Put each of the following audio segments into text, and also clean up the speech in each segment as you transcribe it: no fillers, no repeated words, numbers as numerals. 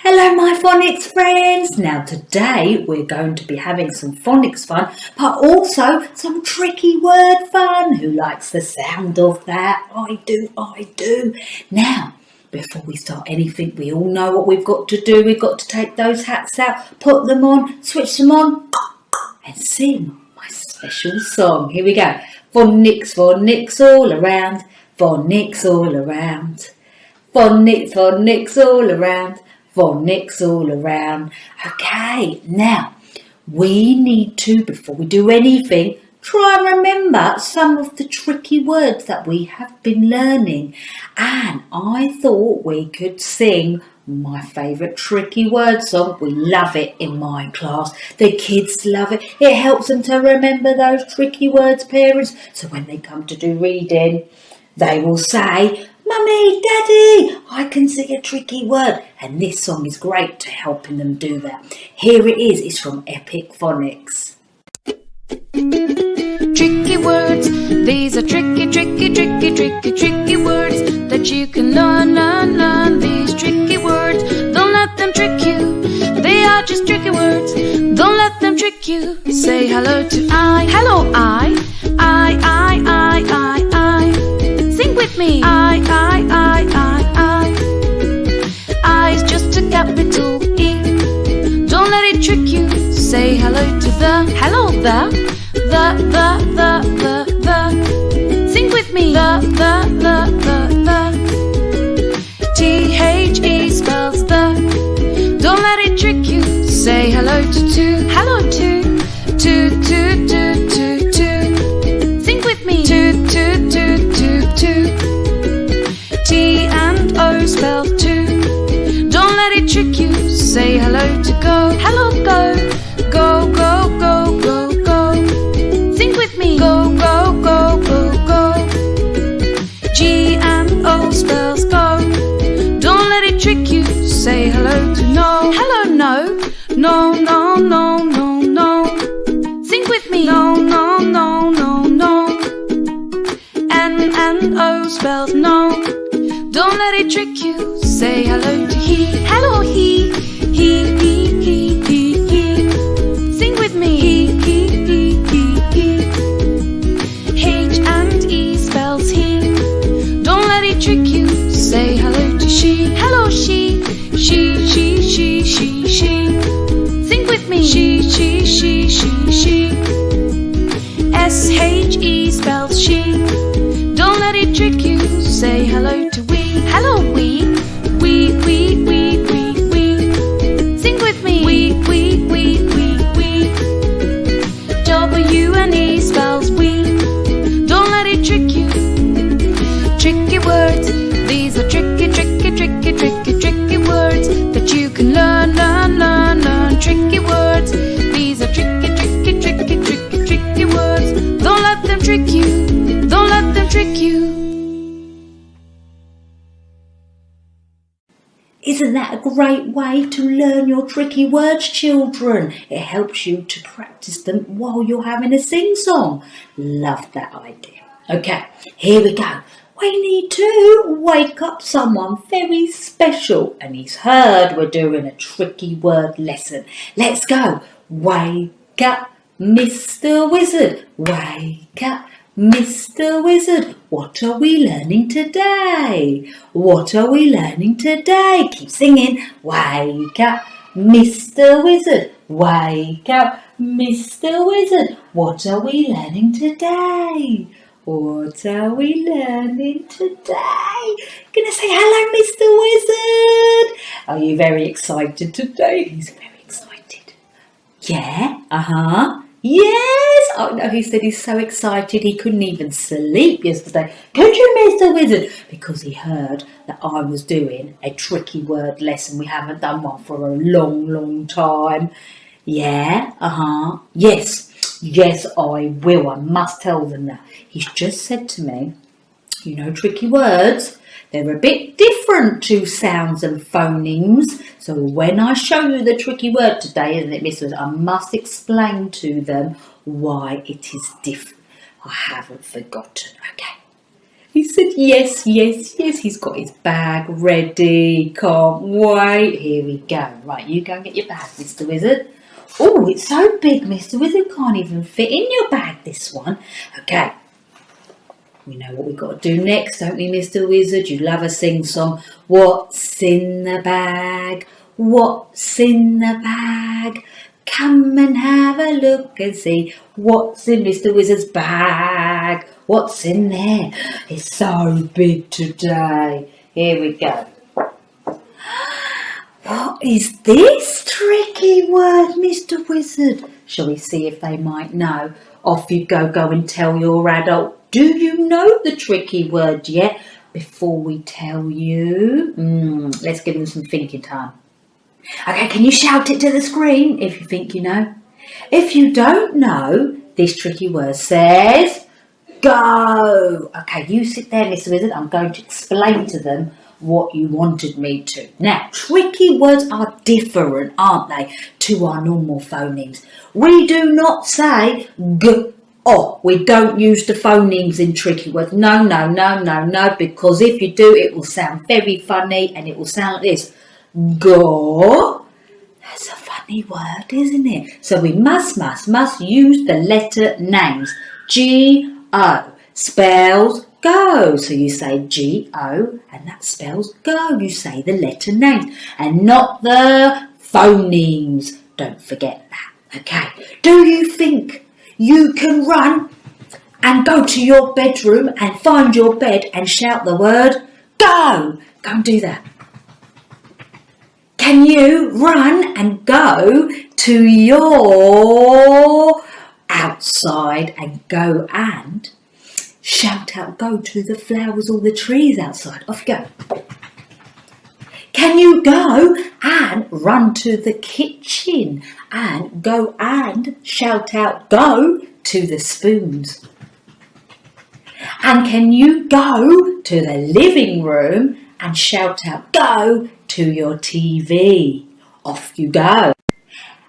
Hello my phonics friends! Now today we're going to be having some phonics fun, but also some tricky word fun. Who likes the sound of that? I do. Now, before we start anything, we all know what we've got to do. We've got to take those hats out, put them on, switch them on, and sing my special song. Here we go. Phonics, phonics all around. Phonics all around. Phonics, phonics all around. Phonics all around. Okay, now we need to, before we do anything, try and remember some of the tricky words that we have been learning. And I thought we could sing my favourite tricky word song. We love it in my class. The kids love it. It helps them to remember those tricky words, parents. So when they come to do reading, they will say, "Mummy, Daddy, I can sing a tricky word." And this song is great to helping them do that. Here it is. It's from Epic Phonics. Tricky words, these are tricky words that you can learn. These tricky words, don't let them trick you. They are just tricky words, don't let them trick you. Say hello to I, hello I. Sing with me, I. I is just a capital E. Don't let it trick you. Say hello to the, hello the. Sing with me, the. T-H-E spells the. Don't let it trick you. Say hello to two, hello two. Sing with me, two. T and O spell two. Don't let it trick you. Say hello to go, hello go. Go. Sing with me, go. G and O spells go. Don't let it trick you. Say hello to no, hello no. No. Sing with me, no. N and O spells no. Don't let it trick you. Say hello to he, hello he. Sing with me, he. H and E spells he. Don't let it trick you. Say hello to she, hello she. Sing with me, she. S-H-E spells she. Don't let it trick you. Say hello to we, hello we. Sing with me, we. W and E spells we. Don't let it trick you. Tricky words, these are tricky words that you can learn. Tricky words, these are tricky words. Don't let them trick you. Don't let them trick you. Isn't that a great way to learn your tricky words, children? It helps you to practice them while you're having a sing-song. Love that idea. Okay, here we go. We need to wake up someone very special, and he's heard we're doing a tricky word lesson. Let's go. Wake up, Mr. Wizard. Wake up, Mr. Wizard. What are we learning today? What are we learning today? Keep singing. Wake up, Mr. Wizard. Wake up, Mr. Wizard. What are we learning today? What are we learning today? Gonna say hello, Mr. Wizard. Are you very excited today? He's very excited. Yeah? Yes! Oh no, he said he's so excited he couldn't even sleep yesterday. Could you, Mr. Wizard? Because he heard that I was doing a tricky word lesson. We haven't done one for a long time. Yeah? Yes, I will. I must tell them that. He's just said to me, you know, tricky words, they're a bit different to sounds and phonemes. So when I show you the tricky word today, isn't it, Miss Wizard, I must explain to them why it is different. I haven't forgotten. Okay. He said yes, yes, yes. He's got his bag ready. Can't wait. Here we go. Right, you go and get your bag, Mr. Wizard. Oh, it's so big, Mr. Wizard. Can't even fit in your bag, this one. Okay. We know what we've got to do next, don't we, Mr. Wizard? You love a sing-song. What's in the bag? What's in the bag? Come and have a look and see what's in Mr. Wizard's bag. What's in there? It's so big today. Here we go. What is this tricky word, Mr. Wizard? Shall we see if they might know? Off you go and tell your adult. Do you know the tricky word yet? Before we tell you, let's give them some thinking time. Okay, can you shout it to the screen if you think you know? If you don't know, this tricky word says go. Okay, you sit there, Mr. Wizard. I'm going to explain to them what you wanted me to. Now, tricky words are different, aren't they, to our normal phonemes. We do not say g. Oh, we don't use the phonemes in tricky words. No, because if you do, it will sound very funny and it will sound like this. Go. That's a funny word, isn't it? So we must use the letter names. G-O spells go. So you say G-O and that spells go. You say the letter names and not the phonemes. Don't forget that. Okay. Do you think you can run and go to your bedroom and find your bed and shout the word go? Go and do that. Can you run and go to your outside and go and shout out go to the flowers or the trees outside? Off you go. Can you go and run to the kitchen and go and shout out go to the spoons? And can you go to the living room and shout out go to your TV? Off you go.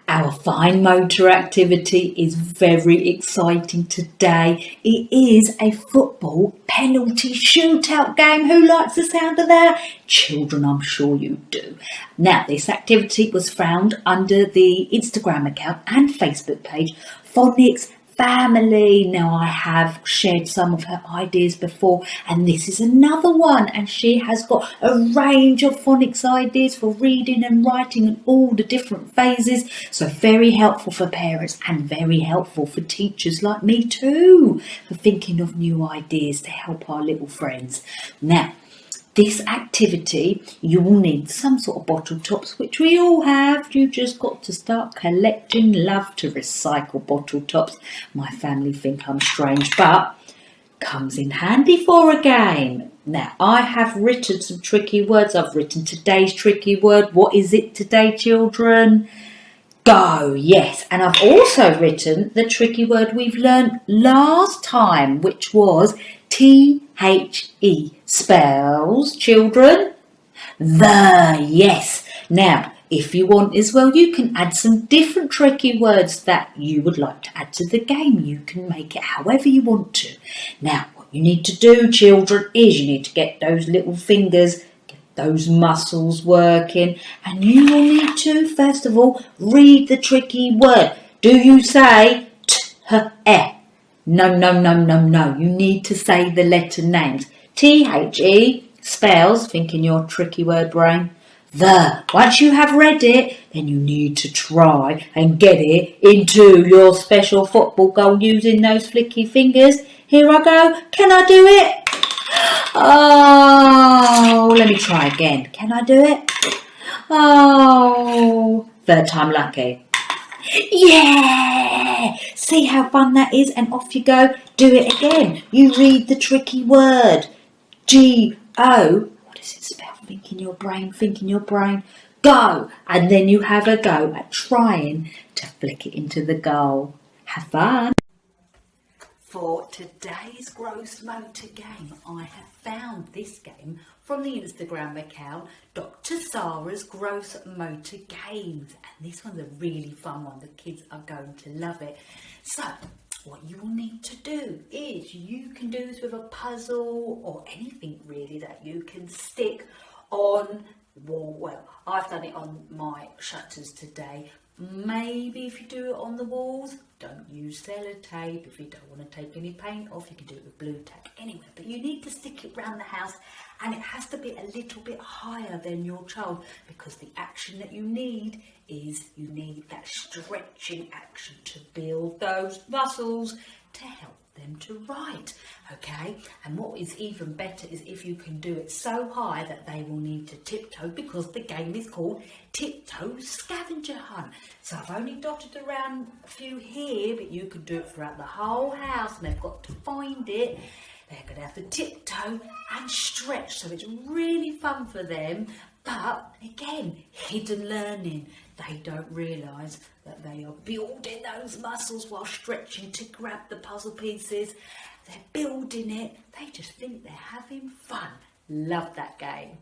Our fine motor activity is very exciting today. It is a football penalty shootout game. Who likes the sound of that? Children, I'm sure you do. Now, this activity was found under the Instagram account and Facebook page, Phonics Family. Now, I have shared some of her ideas before, and this is another one, and she has got a range of phonics ideas for reading and writing and all the different phases. So very helpful for parents and very helpful for teachers like me too, for thinking of new ideas to help our little friends. Now, this activity, you will need some sort of bottle tops, which we all have. You just got to start collecting. Love to recycle bottle tops. My family think I'm strange, but comes in handy for a game. Now, I have written some tricky words. I've written today's tricky word. What is it today, children? Go, yes. And I've also written the tricky word we've learned last time, which was T-H-E. Spells, children, the, yes. Now, if you want as well, you can add some different tricky words that you would like to add to the game. You can make it however you want to. Now, what you need to do, children, is you need to get those little fingers, get those muscles working, and you will need to, first of all, read the tricky word. Do you say t-h-e? No. You need to say the letter names. T-H-E spells, think in your tricky word brain, the. Once you have read it, then you need to try and get it into your special football goal using those flicky fingers. Here I go. Can I do it? Oh, let me try again. Can I do it? Oh, third time lucky. Yeah! See how fun that is? And off you go. Do it again. You read the tricky word. G-O. What does it spell? Think in your brain. Go. And then you have a go at trying to flick it into the goal. Have fun. For today's gross motor game, I have found this game from the Instagram account, Dr. Sarah's Gross Motor Games. And this one's a really fun one. The kids are going to love it. So, what you will need to do is you can do this with a puzzle or anything really that you can stick on wall. Well, I've done it on my shutters today. Maybe if you do it on the walls, don't use sellotape. If you don't want to take any paint off, you can do it with blue tack. Anyway, but you need to stick it around the house, and it has to be a little bit higher than your child, because the action that you need is you need that stretching action to build those muscles to help them to write. Okay, and what is even better is if you can do it so high that they will need to tiptoe, because the game is called Tiptoe Scavenger Hunt. So I've only dotted around a few here, but you can do it throughout the whole house, and they've got to find it. They're going to have to tiptoe and stretch, so it's really fun for them. But again, hidden learning. They don't realise that they are building those muscles while stretching to grab the puzzle pieces. They're building it. They just think they're having fun. Love that game.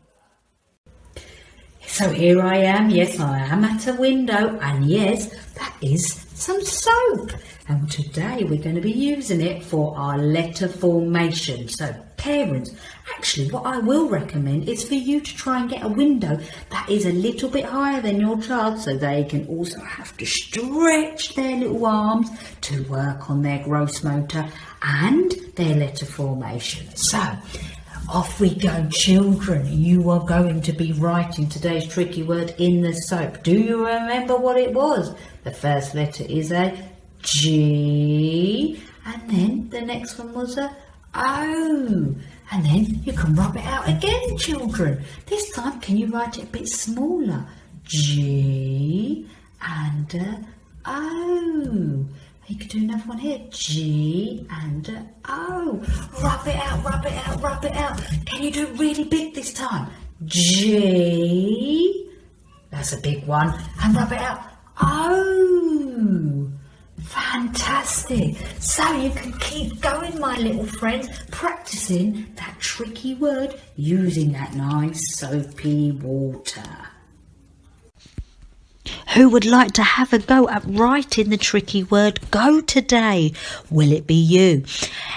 So here I am. Yes, I am at a window. And yes, that is some soap. And today we're going to be using it for our letter formation. So parents, actually what I will recommend is for you to try and get a window that is a little bit higher than your child, so they can also have to stretch their little arms to work on their gross motor and their letter formation. So off we go, children. You are going to be writing today's tricky word in the soap. Do you remember what it was? The first letter is a G, and then the next one was a O, and then you can rub it out again, children. This time, can you write it a bit smaller? G and a O. You could do another one here. G and a O. Rub it out, rub it out, rub it out. Can you do it really big this time? G. That's a big one. And rub it out. O. Fantastic. So you can keep going, my little friends, practicing that tricky word using that nice soapy water. Who would like to have a go at writing the tricky word go today? Will it be you?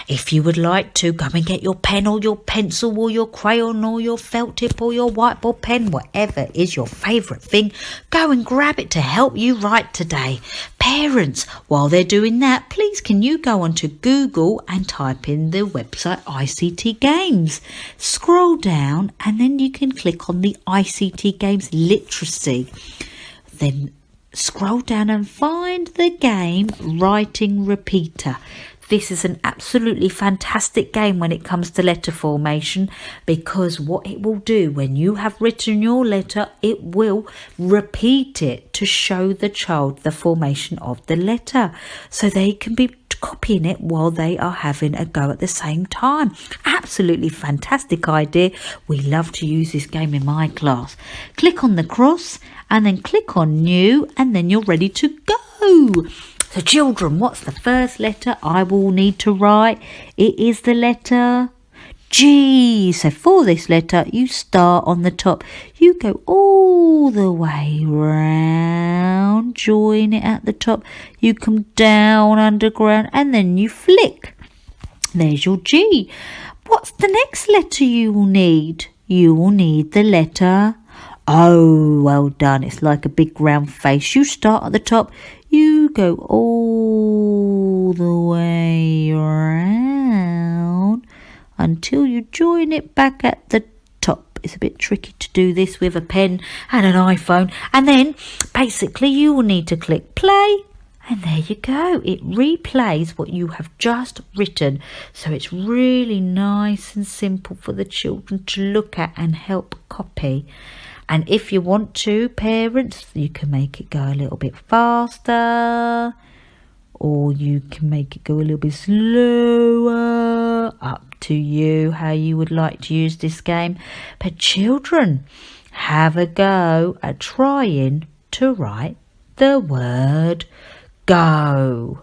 If you would like to, go and get your pen or your pencil or your crayon or your felt tip or your whiteboard pen, whatever is your favourite thing, go and grab it to help you write today. Parents, while they're doing that, please can you go onto Google and type in the website ICT Games. Scroll down and then you can click on the ICT Games Literacy. Then scroll down and find the game Writing Repeater. This is an absolutely fantastic game when it comes to letter formation, because what it will do when you have written your letter, it will repeat it to show the child the formation of the letter, so they can be copying it while they are having a go at the same time. Absolutely fantastic idea. We love to use this game in my class. Click on the cross and then click on new, and then you're ready to go. So children, what's the first letter I will need to write? It is the letter G. So for this letter, you start on the top. You go all the way round, join it at the top. You come down underground and then you flick. There's your G. What's the next letter you will need? You will need the letter O. Well done. It's like a big round face. You start at the top. You go all the way around until you join it back at the top. It's a bit tricky to do this with a pen and an iPhone. And then basically you will need to click play. And there you go. It replays what you have just written. So it's really nice and simple for the children to look at and help copy. And if you want to, parents, you can make it go a little bit faster, or you can make it go a little bit slower. Up to you how you would like to use this game. But children, have a go at trying to write the word go.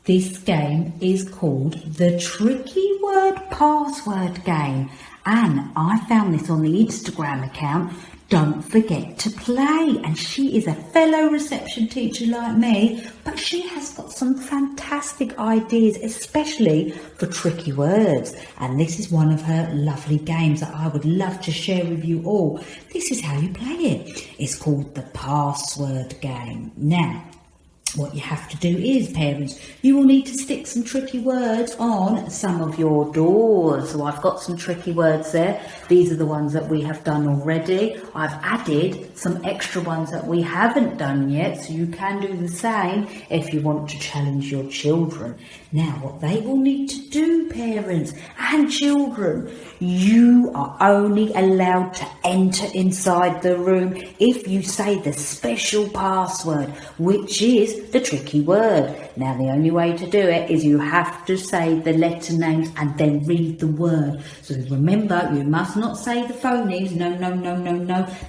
This game is called the Tricky Word Password Game, and I found this on the Instagram account. Don't forget to play. And she is a fellow reception teacher like me, but she has got some fantastic ideas, especially for tricky words. And this is one of her lovely games that I would love to share with you all. This is how you play it. It's called the Password Game. Now, what you have to do is, parents, you will need to stick some tricky words on some of your doors. So I've got some tricky words there. These are the ones that we have done already. I've added some extra ones that we haven't done yet, so you can do the same if you want to challenge your children. Now, what they will need to do, parents and children, you are only allowed to enter inside the room if you say the special password, which is the tricky word. Now, the only way to do it is you have to say the letter names and then read the word. So remember, you must not say the phonemes. No.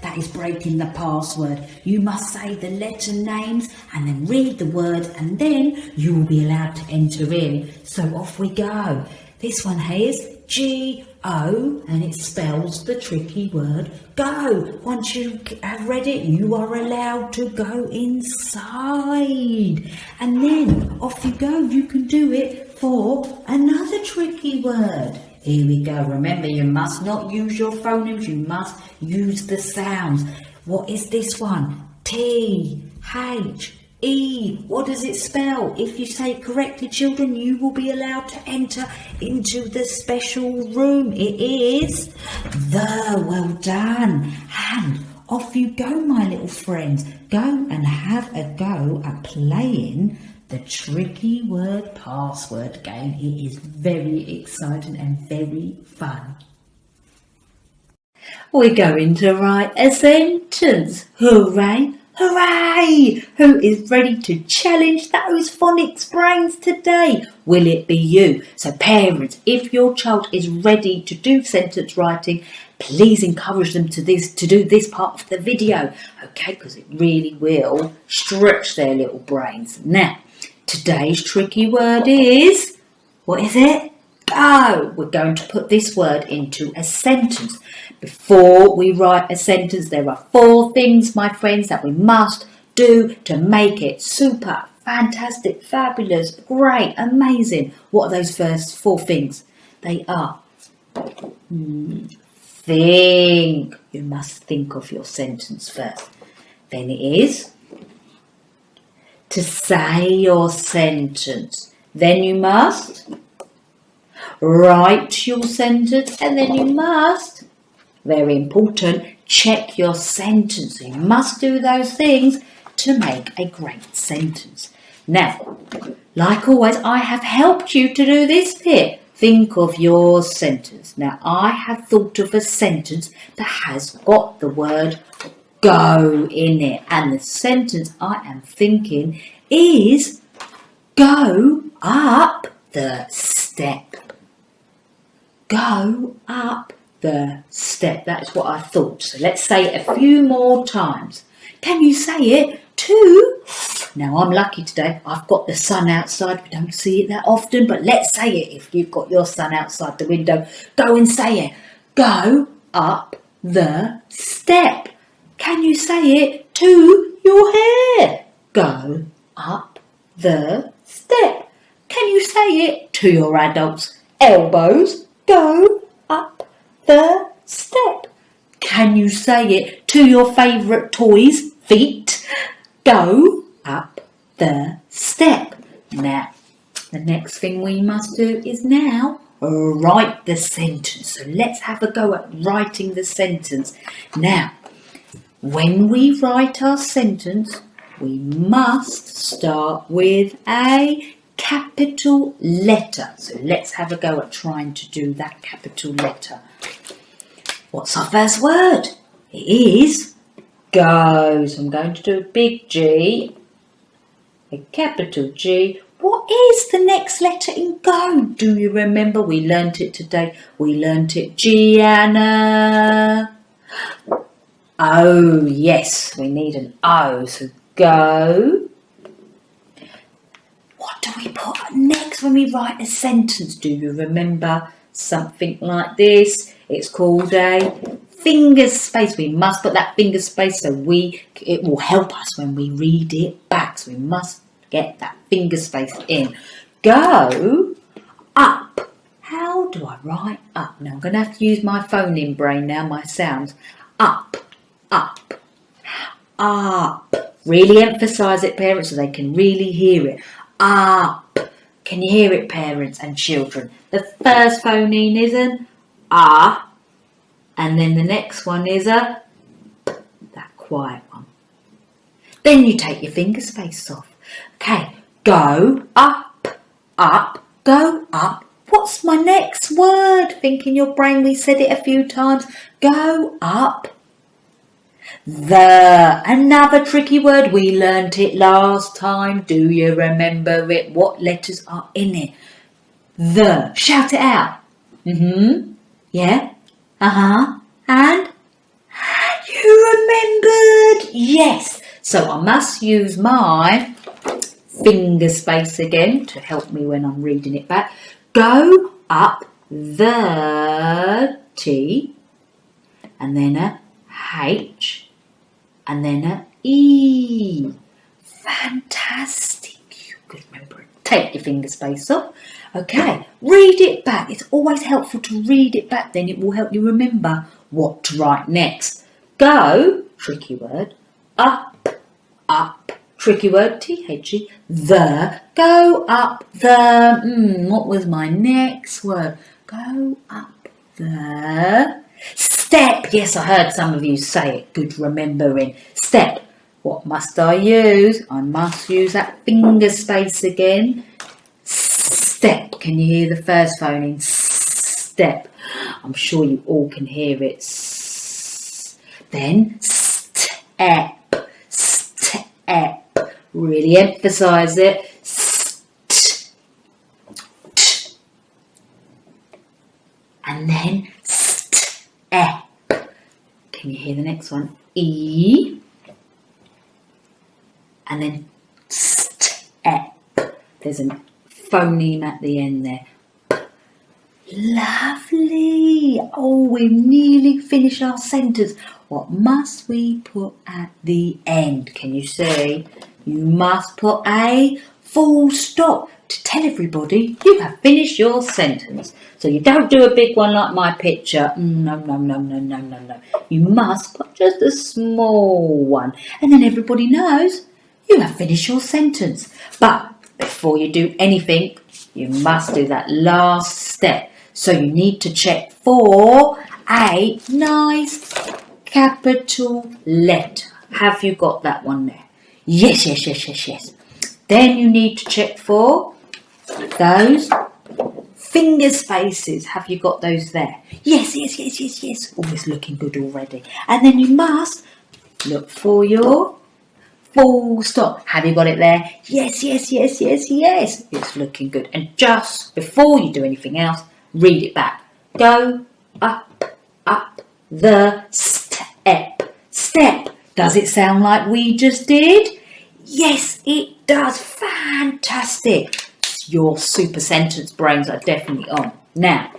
That is breaking the password. You must say the letter names and then read the words, and then you will be allowed to enter in. So off we go. This one here is G-O, and it spells the tricky word go. Once you have read it, you are allowed to go inside. And then off you go. You can do it for another tricky word. Here we go. Remember, you must not use your phonemes. You must use the sounds. What is this one? T-H-E. What does it spell? If you say it correctly, children, you will be allowed to enter into the special room. It is the. Well done. And off you go, my little friends. Go and have a go at playing the tricky word password game. It is very exciting and very fun. We're going to write a sentence. Hooray! Hooray! Who is ready to challenge those phonics brains today? Will it be you? So parents, if your child is ready to do sentence writing, please encourage them to do this part of the video, okay? Because it really will stretch their little brains. Now, today's tricky word is, what is it? Go. We're going to put this word into a sentence. Before we write a sentence, there are 4 things, my friends, that we must do to make it super, fantastic, fabulous, great, amazing. What are those first 4 things? They are think. You must think of your sentence first. Then it is to say your sentence. Then you must write your sentence, and then you must, very important, check your sentence. So you must do those things to make a great sentence. Now, like always, I have helped you to do this bit. Think of your sentence. Now, I have thought of a sentence that has got the word go in it. And the sentence I am thinking is go up the step. Go up the step. That's what I thought. So let's say it a few more times. Can you say it too? Now, I'm lucky today. I've got the sun outside. We don't see it that often, but let's say it. If you've got your sun outside the window, go and say it. Go up the step. Can you say it to your hair? Go up the step. Can you say it to your adults' elbows? Go up the step. Can you say it to your favourite toys' feet? Go up the step. Now, the next thing we must do is now write the sentence. So let's have a go at writing the sentence. Now, when we write our sentence, we must start with a capital letter. So let's have a go at trying to do that capital letter. What's our first word? It is go. So I'm going to do a big G, a capital G. What is the next letter in go? Do you remember? We learnt it today. We learnt it, Gianna. O, yes, we need an O. So go. What What do we put next when we write a sentence? Do you remember something like this? It's called a finger space. We must put that finger space so it will help us when we read it back. So we must get that finger space in. Go up. How do I write up? Now I'm going to have to use my phoneme brain now, my sounds. Up, up, up. Really emphasise it, parents, so they can really hear it. Up. Can you hear it, parents and children? The first phoneme is an ah, and then the next one is a p, that quiet one. Then you take your finger space off. Okay, go up, up, go up. What's my next word? Think in your brain, we said it a few times. Go up. Another tricky word. We learnt it last time. Do you remember it? What letters are in it? The. Shout it out. Yeah. And you remembered. Yes. So I must use my finger space again to help me when I'm reading it back. Go up the T, and then a H, and then a E. Fantastic. You could remember it. Take your finger space off. Okay, read it back. It's always helpful to read it back. Then it will help you remember what to write next. Go, tricky word, up, up. Tricky word, T-H-E, the. Go up the, what was my next word? Go up the step. Yes, I heard some of you say it. Good remembering. Step. What must I use? I must use that finger space again. Step. Can you hear the first phoneme? Step. I'm sure you all can hear it. Then step. Step. Really emphasise it. And then step. Can you hear the next one? E. And then step. There's a phoneme at the end there. Lovely. Oh, we've nearly finished our sentence. What must we put at the end? Can you see? You must put a full stop to tell everybody you have finished your sentence. So you don't do a big one like my picture. No. You must put just a small one. And then everybody knows you have finished your sentence. But before you do anything, you must do that last step. So you need to check for a nice capital letter. Have you got that one there? Yes. Then you need to check for those finger spaces. Have you got those there? Yes. Oh, it's looking good already. And then you must look for your full stop. Have you got it there? Yes. It's looking good. And just before you do anything else, read it back. Go up the step. Step. Does it sound like we just did? Yes, it does. Fantastic. Your super sentence brains are definitely on. Now,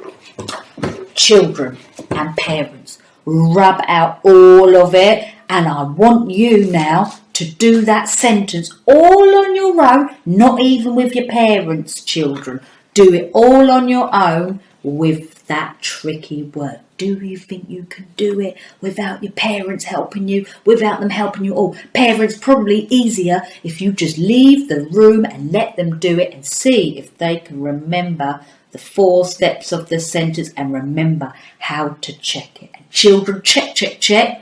children and parents, rub out all of it, and I want you now to do that sentence all on your own, not even with your parents, children. Do it all on your own with that tricky word. Do you think you can do it without your parents helping you, without them helping you all? Parents, probably easier if you just leave the room and let them do it and see if they can remember the 4 steps of the sentence and remember how to check it. And children, check.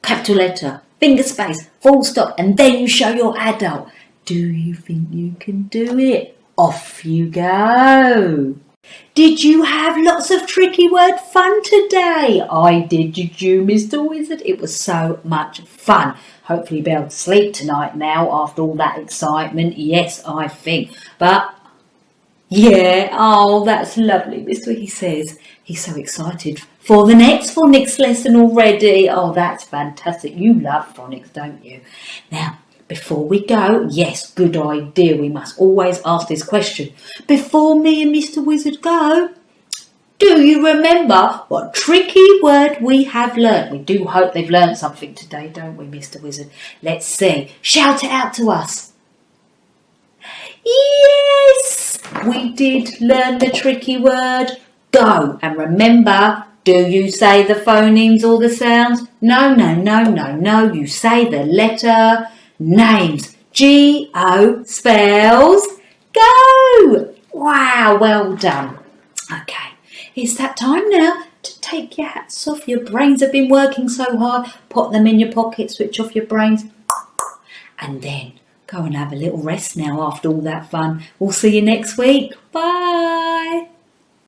Capital letter, finger space, full stop, and then you show your adult. Do you think you can do it? Off you go. Did you have lots of tricky word fun today? I did you, Mr. Wizard? It was so much fun. Hopefully you'll be able to sleep tonight now after all that excitement. Yes, I think. But, yeah, oh, that's lovely. Mr. He says he's so excited for the next phonics lesson already. Oh, that's fantastic. You love phonics, don't you? Now, before we go, yes, good idea, we must always ask this question. Before me and Mr. Wizard go, do you remember what tricky word we have learnt? We do hope they've learnt something today, don't we, Mr. Wizard? Let's see. Shout it out to us. Yes, we did learn the tricky word go. And remember, do you say the phonemes or the sounds? No. You say the letter names. G-O spells go. Wow, well done. Okay, it's that time now to take your hats off. Your brains have been working so hard. Put them in your pocket, switch off your brains. And then go and have a little rest now after all that fun. We'll see you next week. Bye.